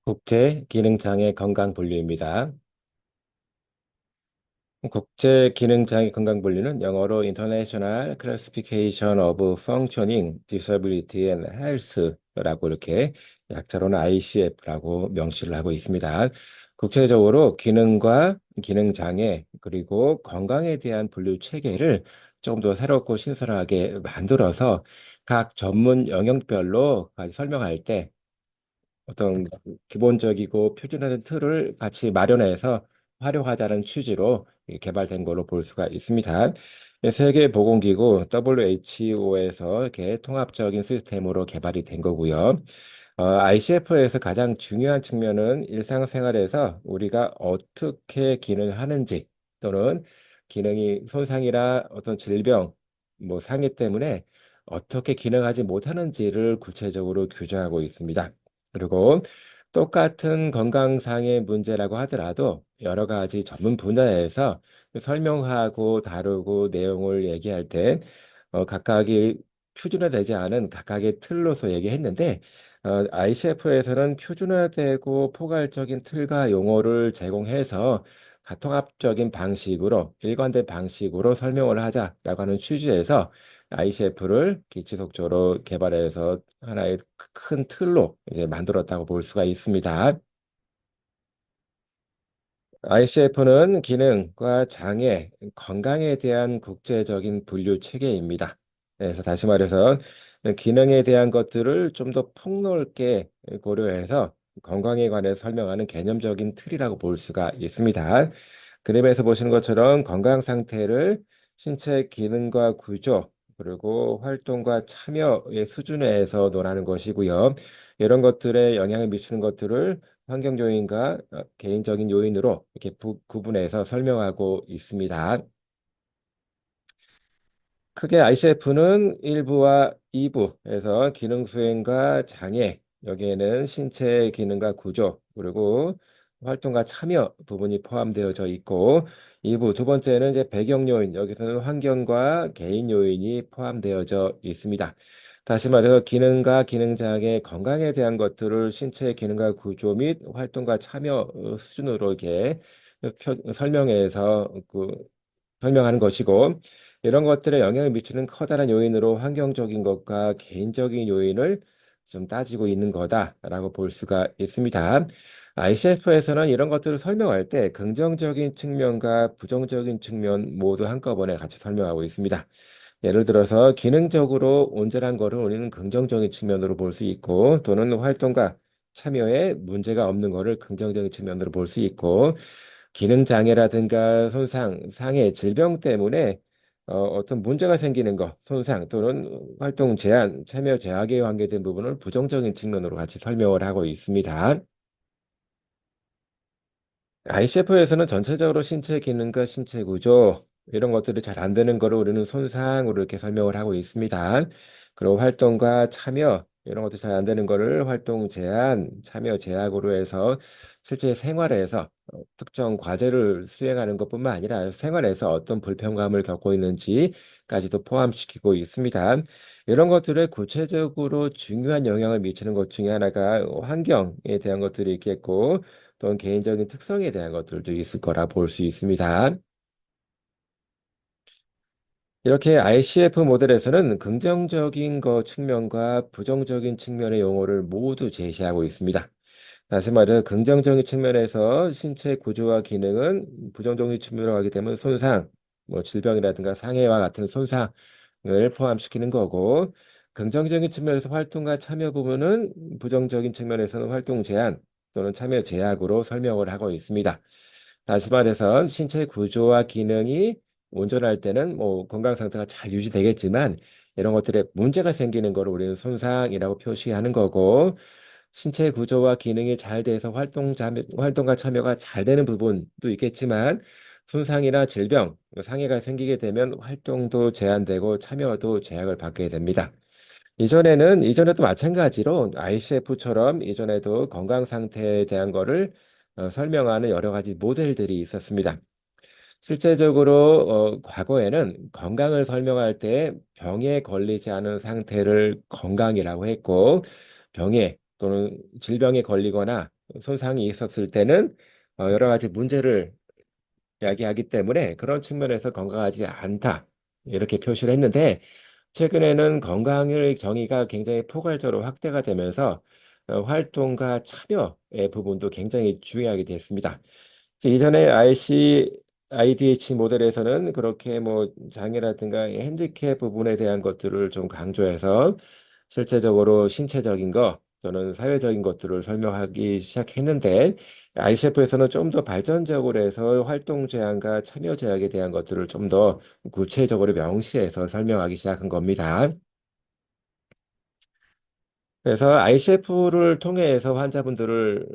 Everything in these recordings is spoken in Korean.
국제 기능장애 건강 분류입니다. 국제 기능장애 건강 분류는 영어로 International Classification of Functioning Disability and Health라고 이렇게 약자로는 ICF라고 명시를 하고 있습니다. 국제적으로 기능과 기능장애 그리고 건강에 대한 분류 체계를 조금 더 새롭고 신선하게 만들어서 각 전문 영역별로 설명할 때 어떤 기본적이고 표준화된 틀을 같이 마련해서 활용하자는 취지로 개발된 걸로 볼 수가 있습니다. 세계보건기구 WHO에서 이렇게 통합적인 시스템으로 개발이 된 거고요. ICF에서 가장 중요한 측면은 일상생활에서 우리가 어떻게 기능하는지 또는 기능이 손상이나 어떤 질병, 뭐 상해 때문에 어떻게 기능하지 못하는지를 구체적으로 규정하고 있습니다. 그리고 똑같은 건강상의 문제라고 하더라도 여러 가지 전문 분야에서 설명하고 다루고 내용을 얘기할 때 각각이 표준화되지 않은 각각의 틀로서 얘기했는데 ICF에서는 표준화되고 포괄적인 틀과 용어를 제공해서 통합적인 방식으로 일관된 방식으로 설명을 하자라고 하는 취지에서 ICF를 기치속조로 개발해서 하나의 큰 틀로 이제 만들었다고 볼 수가 있습니다. ICF는 기능과 장애, 건강에 대한 국제적인 분류 체계입니다. 그래서 다시 말해서 기능에 대한 것들을 좀 더 폭넓게 고려해서 건강에 관해 설명하는 개념적인 틀이라고 볼 수가 있습니다. 그림에서 보시는 것처럼 건강 상태를 신체 기능과 구조, 그리고 활동과 참여의 수준에서 논하는 것이고요. 이런 것들에 영향을 미치는 것들을 환경 요인과 개인적인 요인으로 이렇게 구분해서 설명하고 있습니다. 크게 ICF는 1부와 2부에서 기능 수행과 장애, 여기에는 신체 기능과 구조, 그리고 활동과 참여 부분이 포함되어져 있고, 2부 두 번째는 이제 배경 요인, 여기서는 환경과 개인 요인이 포함되어져 있습니다. 다시 말해서 기능과 기능 장애, 건강에 대한 것들을 신체 기능과 구조 및 활동과 참여 수준으로 이렇게 설명해서 설명하는 것이고, 이런 것들에 영향을 미치는 커다란 요인으로 환경적인 것과 개인적인 요인을 좀 따지고 있는 거다라고 볼 수가 있습니다. ICF에서는 이런 것들을 설명할 때 긍정적인 측면과 부정적인 측면 모두 한꺼번에 같이 설명하고 있습니다. 예를 들어서 기능적으로 온전한 거를 우리는 긍정적인 측면으로 볼 수 있고 또는 활동과 참여에 문제가 없는 거를 긍정적인 측면으로 볼 수 있고 기능 장애라든가 손상, 상해, 질병 때문에 어떤 문제가 생기는 것, 손상 또는 활동 제한, 참여 제약에 관계된 부분을 부정적인 측면으로 같이 설명을 하고 있습니다. ICF에서는 전체적으로 신체 기능과 신체 구조 이런 것들이 잘 안 되는 거를 우리는 손상으로 이렇게 설명을 하고 있습니다. 그리고 활동과 참여 이런 것도 잘 안 되는 거를 활동 제한, 참여 제약으로 해서 실제 생활에서 특정 과제를 수행하는 것뿐만 아니라 생활에서 어떤 불편감을 겪고 있는지까지도 포함시키고 있습니다. 이런 것들에 구체적으로 중요한 영향을 미치는 것 중에 하나가 환경에 대한 것들이 있겠고 또는 개인적인 특성에 대한 것들도 있을 거라 볼 수 있습니다. 이렇게 ICF 모델에서는 긍정적인 것 측면과 부정적인 측면의 용어를 모두 제시하고 있습니다. 다시 말해 긍정적인 측면에서 신체 구조와 기능은 부정적인 측면으로 가게 되면 손상, 뭐 질병이라든가 상해와 같은 손상을 포함시키는 거고 긍정적인 측면에서 활동과 참여 부분은 부정적인 측면에서는 활동 제한 또는 참여 제약으로 설명을 하고 있습니다. 다시 말해서 신체 구조와 기능이 온전할 때는 뭐 건강 상태가 잘 유지되겠지만 이런 것들에 문제가 생기는 거를 우리는 손상이라고 표시하는 거고 신체 구조와 기능이 잘 돼서 활동과 참여가 잘 되는 부분도 있겠지만 손상이나 질병, 상해가 생기게 되면 활동도 제한되고 참여도 제약을 받게 됩니다. 이전에도 마찬가지로 ICF처럼 이전에도 건강 상태에 대한 거를 설명하는 여러 가지 모델들이 있었습니다. 실제적으로 과거에는 건강을 설명할 때 병에 걸리지 않은 상태를 건강이라고 했고 병에 또는 질병에 걸리거나 손상이 있었을 때는 여러 가지 문제를 야기하기 때문에 그런 측면에서 건강하지 않다. 이렇게 표시를 했는데 최근에는 건강의 정의가 굉장히 포괄적으로 확대가 되면서 활동과 참여의 부분도 굉장히 중요하게 됐습니다. 그래서 이전에 IDH 모델에서는 그렇게 뭐 장애라든가 핸디캡 부분에 대한 것들을 좀 강조해서 실제적으로 신체적인 거 또는 사회적인 것들을 설명하기 시작했는데 ICF에서는 좀 더 발전적으로 해서 활동 제한과 참여 제약에 대한 것들을 좀 더 구체적으로 명시해서 설명하기 시작한 겁니다. 그래서 ICF를 통해서 환자분들을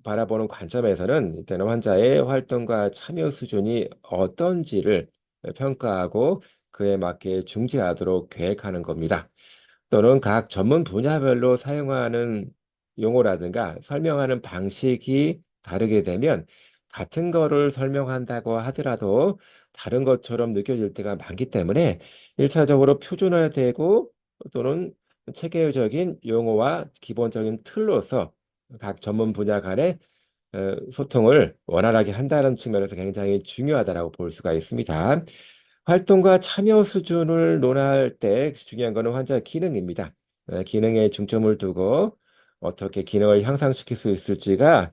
바라보는 관점에서는 일단은 환자의 활동과 참여 수준이 어떤지를 평가하고 그에 맞게 중지하도록 계획하는 겁니다. 또는 각 전문 분야별로 사용하는 용어라든가 설명하는 방식이 다르게 되면 같은 거를 설명한다고 하더라도 다른 것처럼 느껴질 때가 많기 때문에 일차적으로 표준화되고 또는 체계적인 용어와 기본적인 틀로서 각 전문 분야 간의 소통을 원활하게 한다는 측면에서 굉장히 중요하다고 볼 수가 있습니다. 활동과 참여 수준을 논할 때 중요한 것은 환자 기능입니다. 기능에 중점을 두고 어떻게 기능을 향상시킬 수 있을지가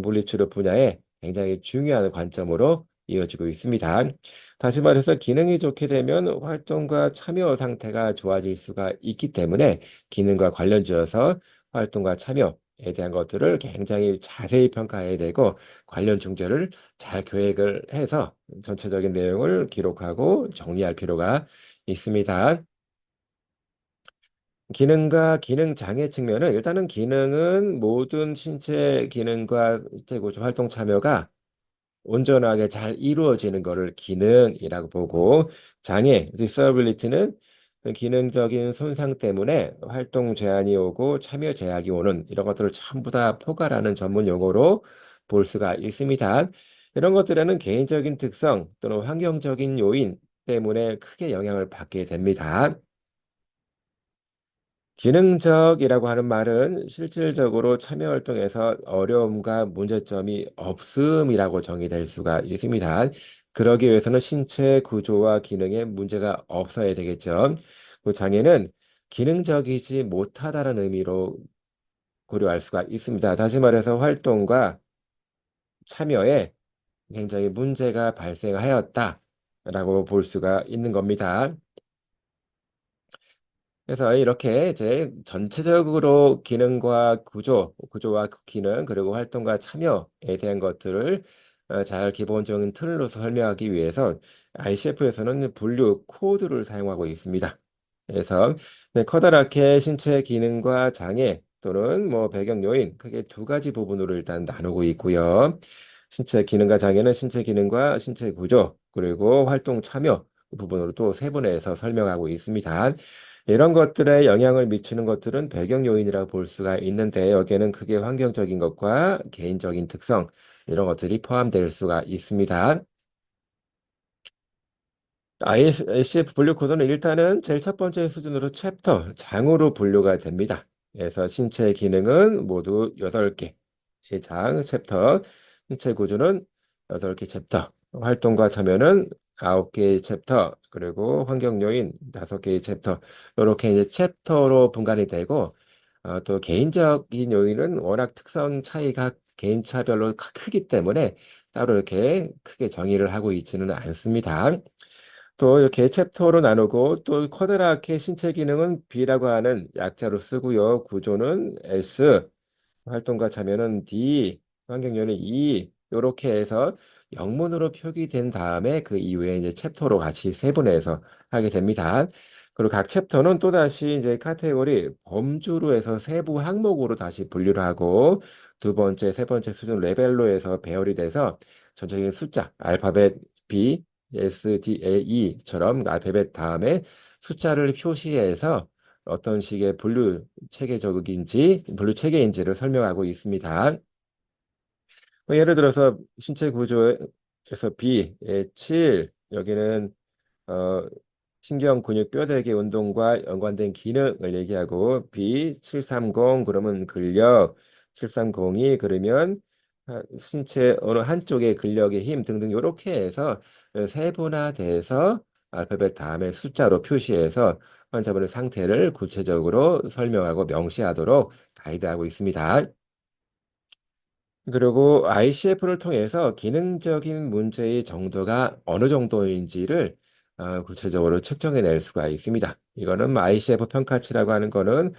물리치료 분야에 굉장히 중요한 관점으로 이어지고 있습니다. 다시 말해서 기능이 좋게 되면 활동과 참여 상태가 좋아질 수가 있기 때문에 기능과 관련지어서 활동과 참여에 대한 것들을 굉장히 자세히 평가해야 되고 관련 중재를 잘 계획을 해서 전체적인 내용을 기록하고 정리할 필요가 있습니다. 기능과 기능 장애 측면은 일단은 기능은 모든 신체 기능과 신체 구조 활동 참여가 온전하게 잘 이루어지는 것을 기능이라고 보고 장애, disability는 기능적인 손상 때문에 활동 제한이 오고 참여 제약이 오는 이런 것들을 전부 다 포괄하는 전문 용어로 볼 수가 있습니다. 이런 것들에는 개인적인 특성 또는 환경적인 요인 때문에 크게 영향을 받게 됩니다. 기능적이라고 하는 말은 실질적으로 참여 활동에서 어려움과 문제점이 없음이라고 정의될 수가 있습니다. 그러기 위해서는 신체 구조와 기능에 문제가 없어야 되겠죠. 그 장애는 기능적이지 못하다는 의미로 고려할 수가 있습니다. 다시 말해서 활동과 참여에 굉장히 문제가 발생하였다라고 볼 수가 있는 겁니다. 그래서 이렇게 이제 전체적으로 기능과 구조와 그 기능, 그리고 활동과 참여에 대한 것들을 잘 기본적인 틀로서 설명하기 위해서 ICF에서는 분류 코드를 사용하고 있습니다. 그래서 네, 커다랗게 신체 기능과 장애 또는 뭐 배경 요인 크게 두 가지 부분으로 일단 나누고 있고요. 신체 기능과 장애는 신체 기능과 신체 구조 그리고 활동 참여 부분으로 또 세분화해서 설명하고 있습니다. 이런 것들에 영향을 미치는 것들은 배경 요인이라고 볼 수가 있는데 여기에는 크게 환경적인 것과 개인적인 특성 이런 것들이 포함될 수가 있습니다. ICF 분류 코드는 일단은 제일 첫 번째 수준으로 챕터, 장으로 분류가 됩니다. 그래서 신체 기능은 모두 8개, 장, 챕터, 신체 구조는 8개 챕터, 활동과 참여는 9개의 챕터, 그리고 환경 요인 5개의 챕터, 이렇게 이제 챕터로 분간이 되고, 또 개인적인 요인은 워낙 특성 차이가 개인차별로 크기 때문에 따로 이렇게 크게 정의를 하고 있지는 않습니다. 또 이렇게 챕터로 나누고 또 커다랗게 신체 기능은 B라고 하는 약자로 쓰고요. 구조는 S, 활동과 참여는 D, 환경연은 E 이렇게 해서 영문으로 표기된 다음에 그 이후에 이제 챕터로 같이 세분해서 하게 됩니다. 그리고 각 챕터는 또다시 이제 카테고리 범주로 해서 세부 항목으로 다시 분류를 하고 두 번째, 세 번째 수준 레벨로 해서 배열이 돼서 전체적인 숫자, 알파벳 B, S, D, A, E처럼 알파벳 다음에 숫자를 표시해서 어떤 식의 분류 체계인지를 설명하고 있습니다. 예를 들어서 신체 구조에서 B의 7, 여기는 어, 신경, 근육, 뼈대개 운동과 연관된 기능을 얘기하고 B730 그러면 근력, 730이 그러면 신체 어느 한쪽의 근력의 힘 등등 이렇게 해서 세분화돼서 알파벳 다음에 숫자로 표시해서 환자분의 상태를 구체적으로 설명하고 명시하도록 가이드하고 있습니다. 그리고 ICF를 통해서 기능적인 문제의 정도가 어느 정도인지를 구체적으로 측정해낼 수가 있습니다. 이거는 ICF 평가치라고 하는 거는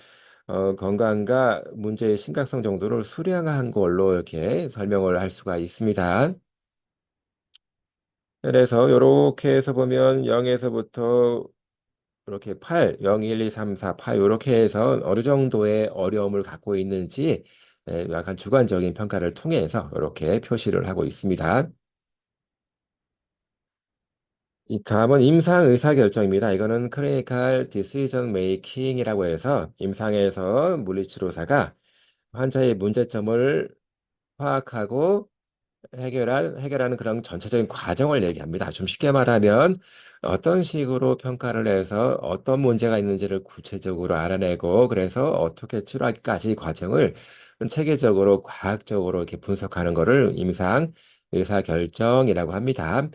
건강과 문제의 심각성 정도를 수량한 걸로 이렇게 설명을 할 수가 있습니다. 그래서 이렇게 해서 보면 0에서부터 이렇게 8, 0, 1, 2, 3, 4, 8 이렇게 해서 어느 정도의 어려움을 갖고 있는지 약간 주관적인 평가를 통해서 이렇게 표시를 하고 있습니다. 이 다음은 임상 의사결정입니다. 이거는 클리니컬 디시전 메이킹이라고 해서 임상에서 물리치료사가 환자의 문제점을 파악하고 해결하는 그런 전체적인 과정을 얘기합니다. 좀 쉽게 말하면 어떤 식으로 평가를 해서 어떤 문제가 있는지를 구체적으로 알아내고 그래서 어떻게 치료하기까지 과정을 체계적으로 과학적으로 이렇게 분석하는 것을 임상 의사결정이라고 합니다.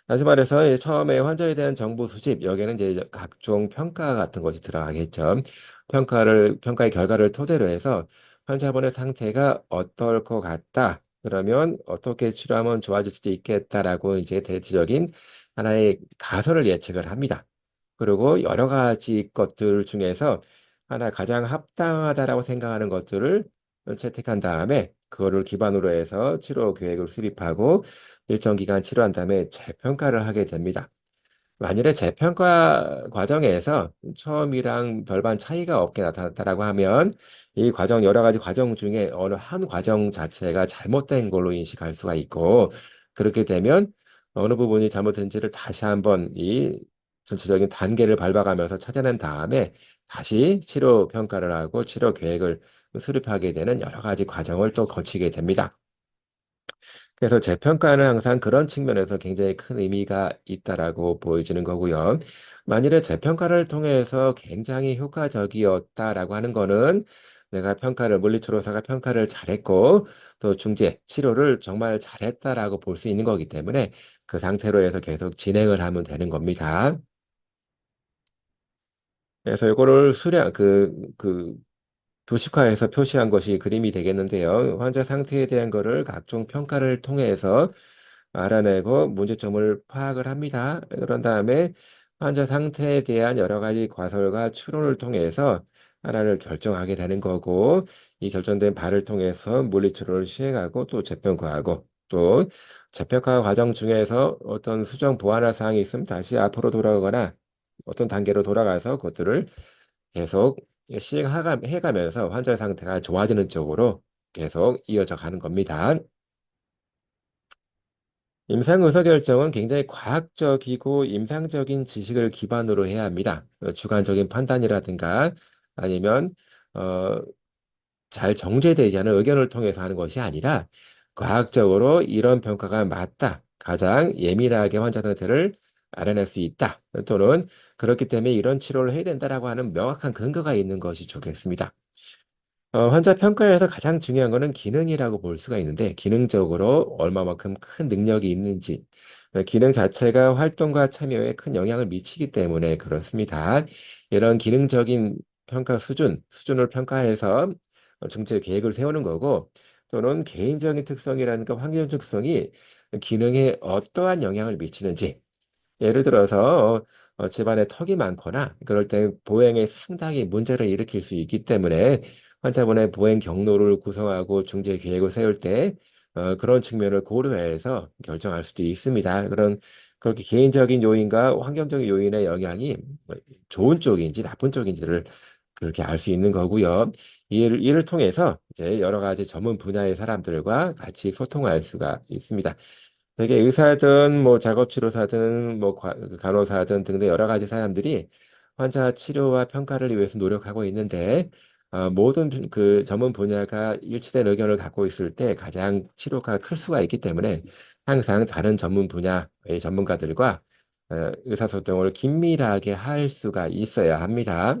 다시 말해서 처음에 환자에 대한 정보 수집, 여기에는 이제 각종 평가 같은 것이 들어가겠죠. 평가의 결과를 토대로 해서 환자분의 상태가 어떨 것 같다. 그러면 어떻게 치료하면 좋아질 수도 있겠다라고 이제 대체적인 하나의 가설을 예측을 합니다. 그리고 여러 가지 것들 중에서 하나 가장 합당하다라고 생각하는 것들을 채택한 다음에 그거를 기반으로 해서 치료 계획을 수립하고 일정 기간 치료한 다음에 재평가를 하게 됩니다. 만일에 재평가 과정에서 처음이랑 별반 차이가 없게 나타났다라고 하면 이 과정 여러 가지 과정 중에 어느 한 과정 자체가 잘못된 걸로 인식할 수가 있고 그렇게 되면 어느 부분이 잘못된지를 다시 한번 이 전체적인 단계를 밟아가면서 찾아낸 다음에 다시 치료 평가를 하고 치료 계획을 수립하게 되는 여러 가지 과정을 또 거치게 됩니다. 그래서 재평가는 항상 그런 측면에서 굉장히 큰 의미가 있다라고 보여지는 거고요. 만일에 재평가를 통해서 굉장히 효과적이었다라고 하는 거는 내가 물리치료사가 평가를 잘했고 또 중재, 치료를 정말 잘했다라고 볼 수 있는 거기 때문에 그 상태로 해서 계속 진행을 하면 되는 겁니다. 그래서 이거를 도식화해서 표시한 것이 그림이 되겠는데요. 환자 상태에 대한 거를 각종 평가를 통해서 알아내고 문제점을 파악을 합니다. 그런 다음에 환자 상태에 대한 여러 가지 과설과 추론을 통해서 하나를 결정하게 되는 거고, 이 결정된 바를 통해서 물리치료를 시행하고 또 재평가하고 또 재평가 과정 중에서 어떤 수정 보완할 사항이 있으면 다시 앞으로 돌아가거나 어떤 단계로 돌아가서 그것들을 계속 시행해가면서 환자 상태가 좋아지는 쪽으로 계속 이어져 가는 겁니다. 임상 의사결정은 굉장히 과학적이고 임상적인 지식을 기반으로 해야 합니다. 주관적인 판단이라든가 아니면 어, 잘 정제되지 않은 의견을 통해서 하는 것이 아니라 과학적으로 이런 평가가 맞다. 가장 예민하게 환자 상태를 알아낼 수 있다. 또는 그렇기 때문에 이런 치료를 해야 된다라고 하는 명확한 근거가 있는 것이 좋겠습니다. 환자 평가에서 가장 중요한 거는 기능이라고 볼 수가 있는데, 기능적으로 얼마만큼 큰 능력이 있는지, 기능 자체가 활동과 참여에 큰 영향을 미치기 때문에 그렇습니다. 이런 기능적인 수준을 평가해서 중체 계획을 세우는 거고, 또는 개인적인 특성이라든가 환경 특성이 기능에 어떠한 영향을 미치는지, 예를 들어서 집안에 턱이 많거나 그럴 때 보행에 상당히 문제를 일으킬 수 있기 때문에 환자분의 보행 경로를 구성하고 중재 계획을 세울 때 그런 측면을 고려해서 결정할 수도 있습니다. 그렇게 개인적인 요인과 환경적인 요인의 영향이 뭐 좋은 쪽인지 나쁜 쪽인지를 그렇게 알 수 있는 거고요. 이를 통해서 이제 여러 가지 전문 분야의 사람들과 같이 소통할 수가 있습니다. 되게 의사든 뭐 작업치료사든 뭐 간호사든 등등 여러 가지 사람들이 환자 치료와 평가를 위해서 노력하고 있는데 모든 그 전문 분야가 일치된 의견을 갖고 있을 때 가장 치료가 클 수가 있기 때문에 항상 다른 전문 분야의 전문가들과 의사소통을 긴밀하게 할 수가 있어야 합니다.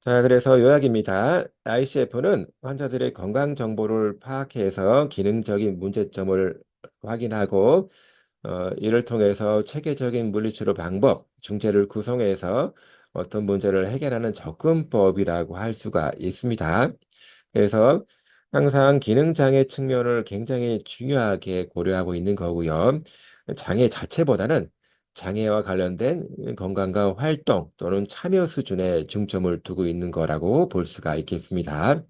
자, 그래서 요약입니다. ICF는 환자들의 건강 정보를 파악해서 기능적인 문제점을 확인하고 이를 통해서 체계적인 물리치료 방법, 중재를 구성해서 어떤 문제를 해결하는 접근법이라고 할 수가 있습니다. 그래서 항상 기능장애 측면을 굉장히 중요하게 고려하고 있는 거고요. 장애 자체보다는 장애와 관련된 건강과 활동 또는 참여 수준에 중점을 두고 있는 거라고 볼 수가 있겠습니다.